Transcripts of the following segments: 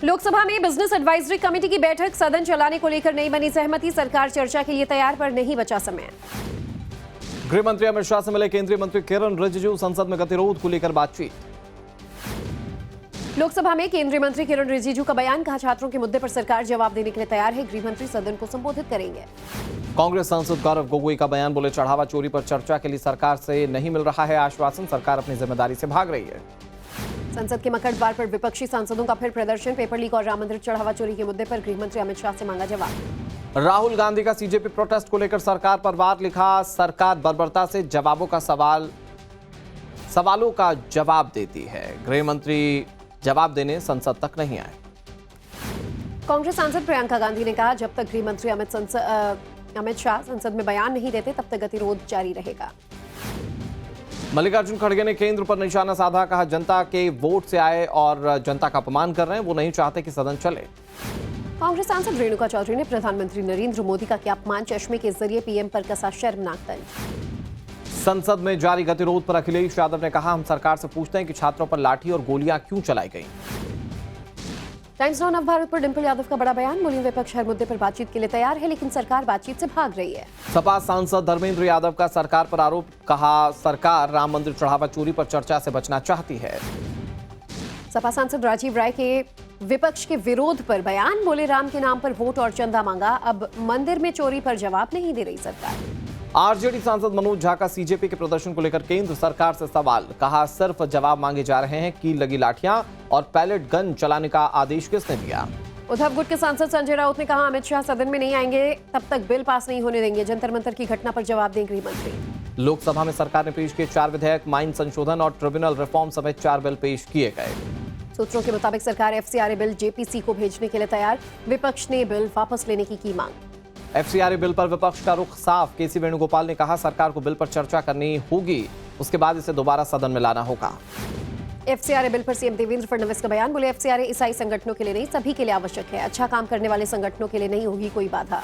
लोकसभा में business advisory committee की बैठक, सदन चलाने को लेकर नहीं बनी सहमति, सरकार चर्चा के लिए तैयार पर नहीं बचा समय। गृह मंत्री अमित शाह से मिले केंद्रीय मंत्री किरण रिजिजू, संसद में गतिरोध को लेकर बातचीत। लोकसभा में केंद्रीय मंत्री किरण रिजिजू का बयान, कहा छात्रों के मुद्दे पर सरकार जवाब देने के लिए तैयार है, गृह मंत्री सदन को संबोधित करेंगे। कांग्रेस सांसद गौरव गोगोई का बयान, बोले चढ़ावा चोरी पर चर्चा के लिए सरकार से नहीं मिल रहा है आश्वासन, सरकार अपनी जिम्मेदारी से भाग रही है। संसद के मकर द्वार पर विपक्षी सांसदों का फिर प्रदर्शन, पेपर लीक और राम मंदिर चढ़ावा चोरी के मुद्दे पर गृह मंत्री अमित शाह से मांगा जवाब। राहुल गांधी का सीजेपी प्रोटेस्ट को लेकर सरकार पर वार, लिखा सरकार बर्बरता से सवालों का जवाब देती है, गृह मंत्री जवाब देने संसद तक नहीं आए। कांग्रेस सांसद प्रियंका गांधी ने कहा, जब तक गृह मंत्री अमित शाह संसद में बयान नहीं देते तब तक गतिरोध जारी रहेगा। मल्लिकार्जुन खड़गे ने केंद्र पर निशाना साधा, कहा जनता के वोट से आए और जनता का अपमान कर रहे हैं, वो नहीं चाहते कि सदन चले। कांग्रेस सांसद रेणुका चौधरी ने प्रधानमंत्री नरेंद्र मोदी का किया अपमान, चश्मे के जरिए पीएम पर कसा शर्मनाक तंज। संसद में जारी गतिरोध पर अखिलेश यादव ने कहा, हम सरकार से पूछते हैं कि छात्रों पर लाठी और गोलियां क्यों चलाई गई। टाइम्स नाउ नवभारत पर डिंपल यादव का बड़ा बयान, बोली विपक्ष हर मुद्दे पर बातचीत के लिए तैयार है, लेकिन सरकार बातचीत से भाग रही है। सपा सांसद धर्मेंद्र यादव का सरकार पर आरोप, कहा सरकार राम मंदिर चढ़ावा चोरी पर चर्चा से बचना चाहती है। सपा सांसद राजीव राय के विपक्ष के विरोध पर बयान, बोले राम के नाम पर वोट और चंदा मांगा, अब मंदिर में चोरी पर जवाब नहीं दे रही सरकार। आरजेडी सांसद मनोज झा का सीजेपी के प्रदर्शन को लेकर केंद्र सरकार से सवाल, कहा सिर्फ जवाब मांगे जा रहे हैं, कील लगी लाठियां और पैलेट गन चलाने का आदेश किसने दिया। उद्धव गुट के सांसद संजय राउत ने कहा, अमित शाह सदन में नहीं आएंगे तब तक बिल पास नहीं होने देंगे, जंतर मंतर की घटना पर जवाब दें गृह मंत्री। लोकसभा में सरकार ने पेश किए 4 विधेयक, माइन संशोधन और ट्रिब्यूनल रिफॉर्म समेत 4 बिल पेश किए गए। सूत्रों के मुताबिक सरकार एफसीआरए बिल जेपीसी को भेजने के लिए तैयार, विपक्ष ने बिल वापस लेने की मांग। एफसीआरए बिल पर विपक्ष का रुख साफ, केसी वेणुगोपाल ने कहा सरकार को बिल पर चर्चा करनी होगी, उसके बाद इसे दोबारा सदन में लाना होगा। एफसीआरए बिल पर सीएम देवेंद्र फडणवीस का बयान, बोले एफसीआरए ईसाई संगठनों के लिए नहीं सभी के लिए आवश्यक है, अच्छा काम करने वाले संगठनों के लिए नहीं होगी कोई बाधा।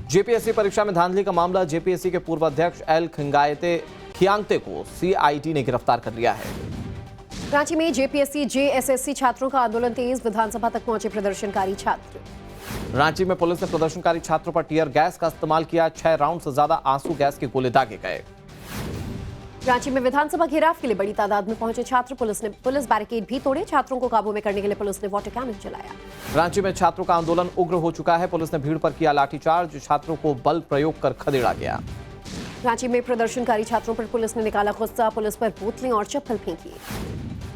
जेपीएससी परीक्षा में धांधली का मामला, जेपीएससी के पूर्व अध्यक्ष एल खियांगते को सीआईडी ने गिरफ्तार कर लिया है। रांची में जेपीएससी जेएसएससी छात्रों का आंदोलन तेज, विधानसभा तक पहुंचे प्रदर्शनकारी छात्र। रांची में पुलिस ने प्रदर्शनकारी छात्रों पर टीयर गैस का इस्तेमाल किया, 6 राउंड से ज्यादा आंसू गैस के गोले दागे गए। रांची में विधानसभा घेराव के लिए बड़ी तादाद में पहुंचे छात्र, पुलिस बैरिकेड भी तोड़े, छात्रों को काबू में करने के लिए पुलिस ने वाटर कैनन चलाया। रांची में छात्रों का आंदोलन उग्र हो चुका है, पुलिस ने भीड़ पर किया लाठीचार्ज, छात्रों को बल प्रयोग कर खदेड़ा गया। रांची में प्रदर्शनकारी छात्रों पर पुलिस ने निकाला गुस्सा, पुलिस पर बोतलें और चप्पल फेंकी।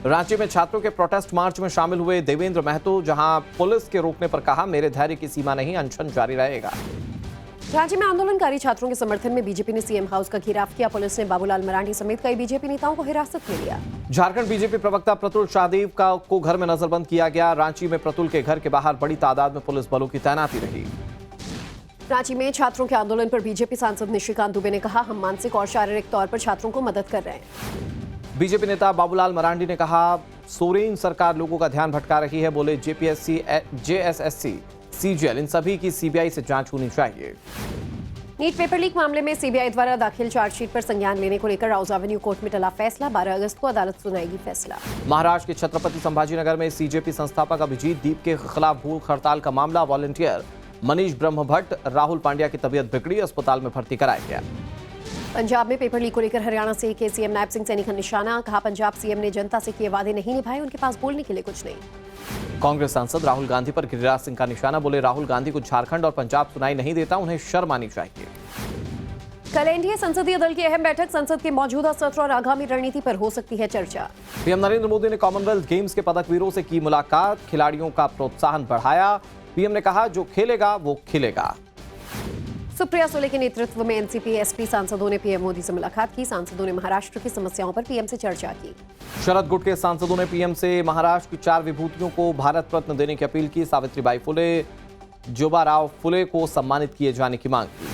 रांची में छात्रों के प्रोटेस्ट मार्च में शामिल हुए देवेंद्र महतो, जहां पुलिस के रोकने पर कहा मेरे धैर्य की सीमा नहीं, अनशन जारी रहेगा। रांची में आंदोलनकारी छात्रों के समर्थन में बीजेपी ने सीएम हाउस का घेराव किया, पुलिस ने बाबूलाल मरांडी समेत कई बीजेपी नेताओं को हिरासत में लिया। झारखंड बीजेपी प्रवक्ता प्रतुल शाहदेव को घर में नजरबंद किया गया, रांची में प्रतुल के घर के बाहर बड़ी तादाद में पुलिस बलों की तैनाती रही। रांची में छात्रों के आंदोलन पर बीजेपी सांसद निशिकांत दुबे ने कहा, हम मानसिक और शारीरिक तौर पर छात्रों को मदद कर रहे हैं। बीजेपी नेता बाबूलाल मरांडी ने कहा, सोरेन सरकार लोगों का ध्यान भटका रही है, बोले जेपीएससी जेएसएससी सीजीएल इन सभी की सीबीआई से जांच होनी चाहिए। नीट पेपर लीक मामले में सीबीआई द्वारा दाखिल चार्जशीट पर संज्ञान लेने को लेकर राउज एवेन्यू कोर्ट में टला फैसला, 12 अगस्त को अदालत सुनाएगी फैसला। महाराष्ट्र के छत्रपति संभाजीनगर में सीजेपी संस्थापक अभिजीत दीप के खिलाफ भूख हड़ताल का मामला, वॉलंटियर मनीष ब्रह्मभट्ट राहुल पांड्या की तबीयत बिगड़ी, अस्पताल में भर्ती कराया गया। पंजाब में पेपर लीक को लेकर हरियाणा से के सीएम नायब सिंह सैनी का निशाना, कहा पंजाब सीएम ने जनता से किए वादे नहीं निभाए, उनके पास बोलने के लिए कुछ नहीं। कांग्रेस सांसद राहुल गांधी पर गिरिराज सिंह का निशाना, बोले राहुल गांधी को झारखंड और पंजाब सुनाई नहीं देता, उन्हें शर्म आनी चाहिए। कल एनडीए संसदीय दल की अहम बैठक, संसद के मौजूदा सत्र और आगामी रणनीति पर हो सकती है चर्चा। पीएम नरेंद्र मोदी ने कॉमनवेल्थ गेम्स के पदकवीरों से की मुलाकात, खिलाड़ियों का प्रोत्साहन बढ़ाया, पीएम ने कहा जो खेलेगा वो खिलेगा। सुप्रिया सुले के नेतृत्व में एनसीपी एसपी सांसदों ने पीएम मोदी से मुलाकात की, सांसदों ने महाराष्ट्र की समस्याओं पर पीएम से चर्चा की। शरद गुट के सांसदों ने पीएम से महाराष्ट्र की 4 विभूतियों को भारत रत्न देने की अपील की, सावित्रीबाई फुले, जोबाराव फुले को सम्मानित किए जाने की मांग की।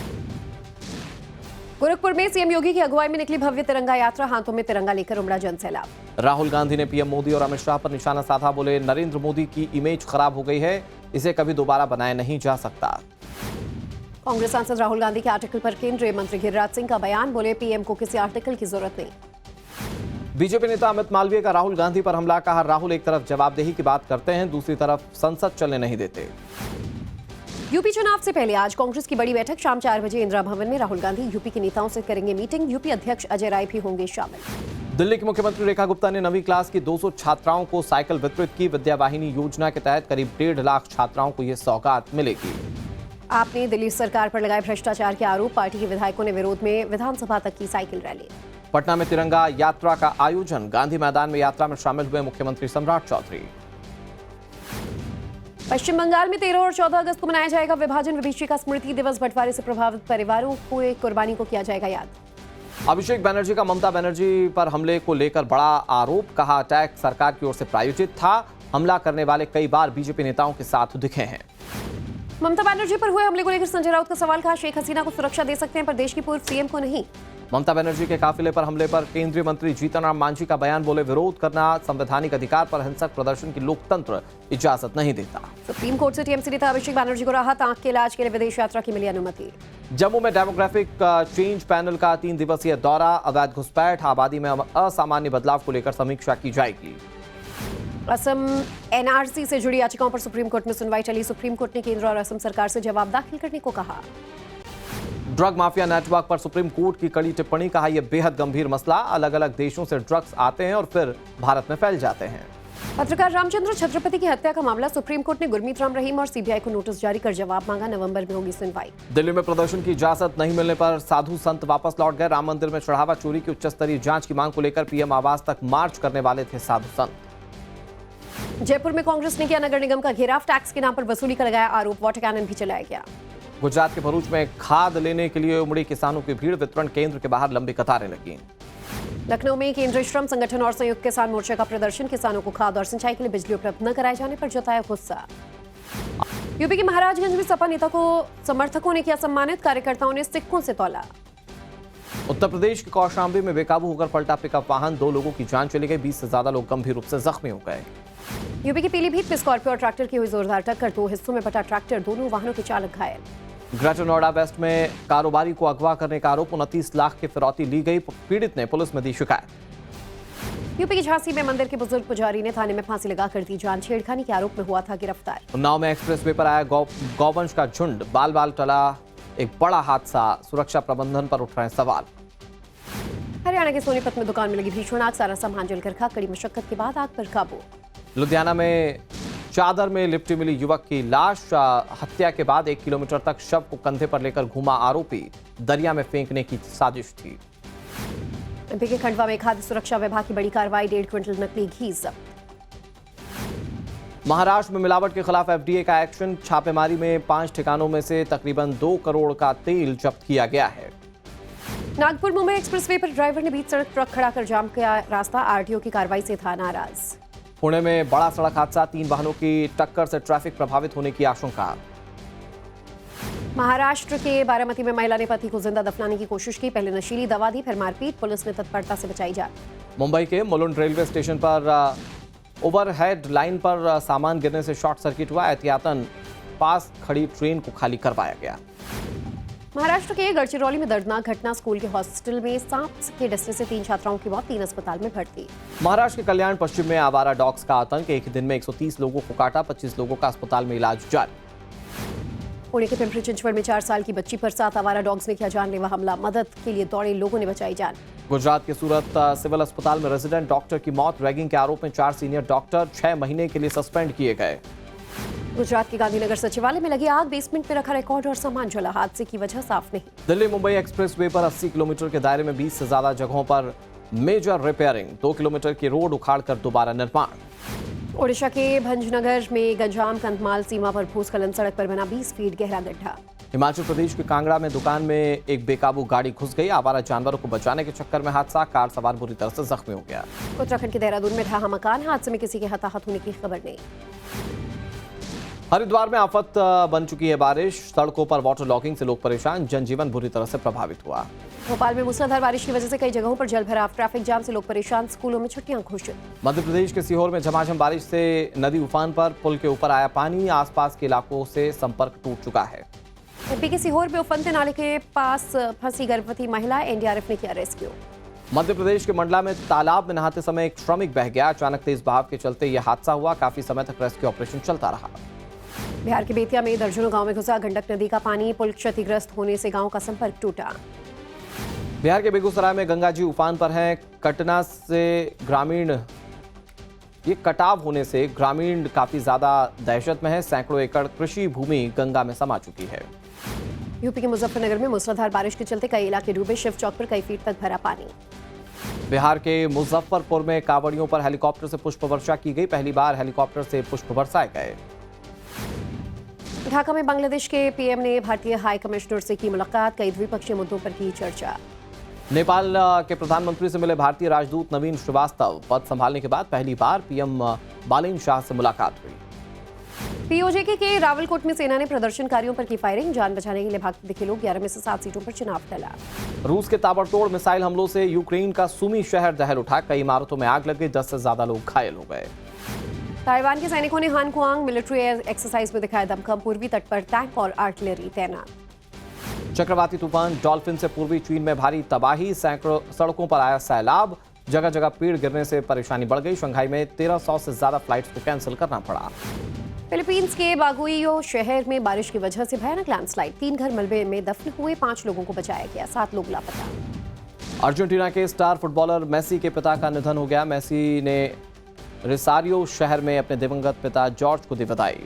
गोरखपुर में सीएम योगी की अगुवाई में निकली भव्य तिरंगा यात्रा, हाथों में तिरंगा लेकर उमड़ा जनसैलाब। राहुल गांधी ने पीएम मोदी और अमित शाह पर निशाना साधा, बोले नरेंद्र मोदी की इमेज खराब हो गई है, इसे कभी दोबारा बनाया नहीं जा सकता। कांग्रेस सांसद राहुल गांधी के आर्टिकल पर केंद्रीय मंत्री गिरिराज सिंह का बयान, बोले पीएम को किसी आर्टिकल की जरूरत नहीं। बीजेपी नेता अमित मालवीय का राहुल गांधी पर हमला, कहा राहुल एक तरफ जवाबदेही की बात करते हैं, दूसरी तरफ संसद चलने नहीं देते। यूपी चुनाव से पहले आज कांग्रेस की बड़ी बैठक शाम 4 बजे इंदिरा भवन में। राहुल गांधी यूपी के नेताओं से करेंगे मीटिंग। यूपी अध्यक्ष अजय राय भी होंगे शामिल। दिल्ली की मुख्यमंत्री रेखा गुप्ता ने 9वीं क्लास की 200 छात्राओं को साइकिल वितरित की। विद्या वाहिनी योजना के तहत करीब 1.5 लाख छात्राओं को यह सौगात मिलेगी। आपने दिल्ली सरकार पर लगाए भ्रष्टाचार के आरोप, पार्टी के विधायकों ने विरोध में विधानसभा तक की साइकिल रैली। पटना में तिरंगा यात्रा का आयोजन, गांधी मैदान में यात्रा में शामिल हुए मुख्यमंत्री सम्राट चौधरी। पश्चिम बंगाल में 13 और 14 अगस्त को मनाया जाएगा विभाजन विभीषिका स्मृति दिवस। बंटवारे से प्रभावित परिवारों को एक कुर्बानी को किया जाएगा याद। अभिषेक बनर्जी का ममता बनर्जी पर हमले को लेकर बड़ा आरोप, कहा अटैक सरकार की ओर से प्रायोजित था। हमला करने वाले कई बार बीजेपी नेताओं के साथ दिखे हैं। ममता बनर्जी पर हुए हमले को लेकर संजय राउत का सवाल, कहा शेख हसीना को सुरक्षा दे सकते हैं पर देश की पूर्व सीएम को नहीं। ममता बनर्जी के काफिले पर हमले पर केंद्रीय मंत्री जीतन राम मांझी का बयान, बोले विरोध करना संवैधानिक अधिकार पर हिंसक प्रदर्शन की लोकतंत्र इजाजत नहीं देता। सुप्रीम कोर्ट से टीएमसी नेता अभिषेक बनर्जी को राहत, आंख के इलाज के लिए विदेश यात्रा की मिली अनुमति। जम्मू में डेमोग्राफिक चेंज पैनल का 3 दिवसीय दौरा, अवैध घुसपैठ, आबादी में असामान्य बदलाव को लेकर समीक्षा की जाएगी। असम एनआरसी से जुड़ी याचिकाओं पर सुप्रीम कोर्ट में सुनवाई चली। सुप्रीम कोर्ट ने केंद्र और असम सरकार से जवाब दाखिल करने को कहा। ड्रग माफिया नेटवर्क पर सुप्रीम कोर्ट की कड़ी टिप्पणी, कहा यह बेहद गंभीर मसला, अलग अलग देशों से ड्रग्स आते हैं और फिर भारत में फैल जाते हैं। पत्रकार रामचंद्र छत्रपति की हत्या का मामला, सुप्रीम कोर्ट ने गुरमीत राम रहीम और सीबीआई को नोटिस जारी कर जवाब मांगा। नवंबर में होगी सुनवाई। दिल्ली में प्रदर्शन की इजाजत नहीं मिलने पर साधु संत वापस लौट गए। राम मंदिर में चढ़ावा चोरी की उच्च स्तरीय जांच की मांग को लेकर पीएम आवास तक मार्च करने वाले थे साधु संत। जयपुर में कांग्रेस ने किया नगर निगम का घेराव, टैक्स के नाम पर वसूली का लगाया आरोप। वाटर कैनन भी चलाया गया। गुजरात के भरूच में खाद लेने के लिए उमड़ी किसानों की भीड़, वितरण केंद्र के बाहर लंबी कतारें लगी। लखनऊ में केंद्रीय श्रम संगठन और संयुक्त किसान मोर्चा का प्रदर्शन, किसानों को खाद और सिंचाई के लिए बिजली उपलब्ध न कराए जाने पर जताया गुस्सा। यूपी के महाराजगंज में सपा नेता को समर्थकों ने किया सम्मानित, कार्यकर्ताओं ने सिक्कों से तौला। उत्तर प्रदेश के कौशाम्बी में बेकाबू होकर पलटा पिकअप वाहन, 2 लोगों की जान चली गई, 20 से ज्यादा लोग गंभीर रूप से जख्मी हो गए। यूपी के पीलीभीत में स्कॉर्पियो और ट्रैक्टर की हुई जोरदार टक्कर, 2 हिस्सों में बटा ट्रैक्टर, दोनों वाहनों के चालक घायल। ग्रेटर नोएडा वेस्ट में कारोबारी को अगवा करने का आरोप, 29 लाख की फिरौती ली गई, पीड़ित ने पुलिस में दी शिकायत। यूपी की झांसी में मंदिर के बुजुर्ग पुजारी ने थाने में फांसी लगाकर दी जान, छेड़खानी के आरोप में हुआ था गिरफ्तार। उन्नाव में एक्सप्रेसवे पर आया गौवंश का झुंड, बाल बाल टला एक बड़ा हादसा, सुरक्षा प्रबंधन पर उठ रहे हैं सवाल। हरियाणा के सोनीपत में दुकान में लगी भीषण आग, सारा सामान जलकर खाक, कड़ी मशक्कत के बाद आग पर काबू। लुधियाना में चादर में लिपटी मिली युवक की लाश, हत्या के बाद 1 किलोमीटर तक शव को कंधे पर लेकर घूमा आरोपी, दरिया में फेंकने की साजिश थी। एमपी के खंडवा में खाद्य सुरक्षा विभाग की बड़ी कार्रवाई, 1.5 क्विंटल नकली घी जब्त। महाराष्ट्र में मिलावट के खिलाफ एफडीए का एक्शन, छापेमारी में 5 ठिकानों में से तकरीबन 2 करोड़ का तेल जब्त किया गया है। नागपुर मुंबई एक्सप्रेसवे पर ड्राइवर ने बीच सड़क ट्रक खड़ा कर जाम किया रास्ता, आरटीओ की कार्रवाई से था नाराज। पुणे में बड़ा सड़क हादसा, 3 वाहनों की टक्कर से ट्रैफिक प्रभावित होने की आशंका। महाराष्ट्र के बारामती में महिला ने पति को जिंदा दफनाने की कोशिश की, पहले नशीली दवा दी फिर मारपीट, पुलिस ने तत्परता से बचाई जान। मुंबई के मुलुंड रेलवे स्टेशन पर ओवरहेड लाइन पर सामान गिरने से शॉर्ट सर्किट हुआ, एहतियातन पास खड़ी ट्रेन को खाली करवाया गया। महाराष्ट्र के गढ़चिरौली में दर्दनाक घटना, स्कूल के हॉस्टल में सांप के डसने से 3 छात्राओं की मौत, 3 अस्पताल में भर्ती। महाराष्ट्र के कल्याण पश्चिम में आवारा डॉग्स का आतंक, एक ही दिन में 130 लोगों को काटा, 25 लोगों का अस्पताल में इलाज जारी। पुणे के पिंपरी चिंचवड में 4 साल की बच्ची पर 7 आवारा डॉग्स ने किया जानलेवा हमला, मदद के लिए दौड़े लोगों ने बचाई जान। गुजरात के सूरत सिविल अस्पताल में रेजिडेंट डॉक्टर की मौत, रैगिंग के आरोप में 4 सीनियर डॉक्टर 6 महीने के लिए सस्पेंड किए गए। गुजरात के गांधीनगर सचिवालय में लगी आग, बेसमेंट में रखा रिकॉर्ड और सामान जला, हादसे की वजह साफ नहीं। दिल्ली मुंबई एक्सप्रेसवे पर 80 किलोमीटर के दायरे में 20 से ज्यादा जगहों पर मेजर रिपेयरिंग, 2 किलोमीटर की रोड उखाड़कर दोबारा निर्माण। ओडिशा के भंजनगर में गंजाम कंधमाल सीमा पर भूस्खलन, सड़क पर बना 20 फीट गहरा गड्ढा। हिमाचल प्रदेश के कांगड़ा में दुकान में एक बेकाबू गाड़ी घुस गई, आवारा जानवरों को बचाने के चक्कर में हादसा, कार सवार बुरी तरह से जख्मी हो गया। उत्तराखंड के देहरादून में ढहा मकान, हादसे में किसी के हताहत होने की खबर नहीं। हरिद्वार में आफत बन चुकी है बारिश, सड़कों पर वाटर लॉगिंग से लोग परेशान, जनजीवन बुरी तरह से प्रभावित हुआ। भोपाल में मूसलाधार बारिश की वजह से कई जगहों पर जलभराव, ट्रैफिक जाम से लोग परेशान, स्कूलों में छुट्टियां घोषित। मध्य प्रदेश के सीहोर में झमाझम बारिश से नदी उफान पर, पुल के ऊपर आया पानी, आसपास के इलाकों से संपर्क टूट चुका है। एमपी के सीहोर में उफनते नाले के पास फंसी गर्भवती महिला, एनडीआरएफ ने किया रेस्क्यू। मध्य प्रदेश के मंडला में तालाब में नहाते समय एक श्रमिक बह गया। अचानक तेज बहाव के चलते यह हादसा हुआ। काफी समय तक रेस्क्यू ऑपरेशन चलता रहा। बिहार के बेतिया में दर्जनों गांव में घुसा गंडक नदी का पानी। पुल क्षतिग्रस्त होने से गांव का संपर्क टूटा। बिहार के बेगूसराय में गंगा जी उफान पर हैं। कटना से ग्रामीण ये कटाव होने से ग्रामीण काफी ज्यादा दहशत में है। सैकड़ों एकड़ कृषि भूमि गंगा में समा चुकी है। यूपी के मुजफ्फरनगर में मूसलाधार बारिश के चलते कई इलाके डूबे। शिव चौक पर कई फीट तक भरा पानी। बिहार के मुजफ्फरपुर में कांवड़ियों पर हेलीकॉप्टर से पुष्प वर्षा की गई। पहली बार हेलीकॉप्टर से पुष्प बरसाए गए। ढाका में बांग्लादेश के पीएम ने भारतीय हाई कमिश्नर से की मुलाकात। कई द्विपक्षीय मुद्दों पर की चर्चा। नेपाल के प्रधानमंत्री से मिले भारतीय राजदूत नवीन श्रीवास्तव। पद संभालने के बाद पहली बार पीएम बालिन शाह से मुलाकात हुई। पीओजेके के रावलकोट में सेना ने प्रदर्शनकारियों पर की फायरिंग। जान बचाने के लिए भागते दिखे लोग। 11 में से 7 सीटों पर चुनाव टला। रूस के ताबड़तोड़ मिसाइल हमलों से यूक्रेन का सुमी शहर दहल उठा। कई इमारतों में आग लग गई। 10 से ज्यादा लोग घायल हो गए। ताइवान के सैनिकों ने हानकुआंग मिलिट्री एक्सरसाइज में दिखाया दमखम। पूर्वी तट पर टैंक और आर्टिलरी तैनात। चक्रवाती तूफान डॉल्फिन से पूर्वी चीन में भारी तबाही। सैकड़ों सड़कों पर आया सैलाब। जगह जगह पेड़ गिरने से परेशानी बढ़ गई। शंघाई में 1300 से ज्यादा फ्लाइट्स को कैंसिल करना पड़ा। फिलीपींस के बागुइयो शहर में बारिश की वजह से भयानक लैंडस्लाइड। 3 घर मलबे में दफन हुए। 5 लोगों को बचाया गया। 7 लोग लापता। अर्जेंटीना के स्टार फुटबॉलर मेसी के पिता का निधन हो गया। मेसी ने रिसारियो शहर में अपने दिवंगत पिता जॉर्ज को दी बधाई।